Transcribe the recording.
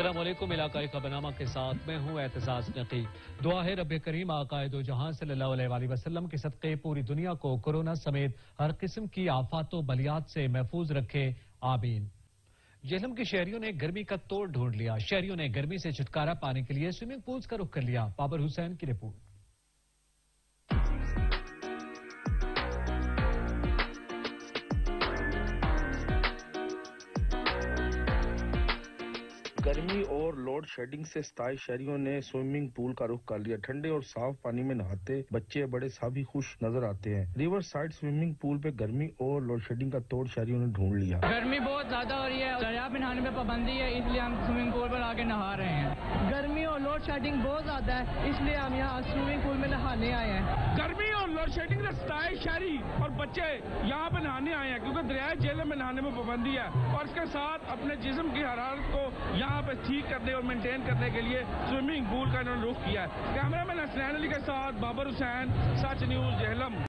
السلام علیکم، علاقائی خبرنامہ کے ساتھ میں ہوں اعتزاز نقی۔ دعا ہے رب کریم آقائے دو جہاں صلی اللہ علیہ وآلہ وسلم کے صدقے پوری دنیا کو کورونا سمیت ہر قسم کی آفات و بلیات سے محفوظ رکھے، آمین۔ جہلم کے شہریوں نے گرمی کا توڑ ڈھونڈ لیا۔ شہریوں نے گرمی سے چھٹکارا پانے کے لیے سوئمنگ پولز کا رخ کر لیا۔ بابر حسین کی رپورٹ۔ گرمی اور لوڈ شیڈنگ سے ستائے شہریوں نے سوئمنگ پول کا رخ کر لیا۔ ٹھنڈے اور صاف پانی میں نہاتے بچے بڑے سبھی خوش نظر آتے ہیں۔ ریور سائڈ سوئمنگ پول پہ گرمی اور لوڈ شیڈنگ کا توڑ شہریوں نے ڈھونڈ لیا۔ گرمی بہت زیادہ ہو رہی ہے، دریا پہ نہانے میں پابندی ہے، اس لیے ہم سوئمنگ پول پر آ کے نہا رہے ہیں۔ گرمی اور لوڈ شیڈنگ بہت زیادہ ہے، اس لیے ہم یہاں سوئمنگ پول میں نہانے آئے ہیں۔ گرمی اور لوڈ شیڈنگ سے ستائے شہری اور بچے یہاں پہ نہانے آئے ہیں، کیونکہ دریائے جہلم میں نہانے میں پابندی ہے، اور اس کے ساتھ اپنے جسم کی حرارت کو یہاں پہ ٹھیک کرنے اور مینٹین کرنے کے لیے سوئمنگ پول کا انہوں نے رخ کیا ہے۔ کیمرہ مین حسنین علی کے ساتھ بابر حسین، سچ نیوز جہلم۔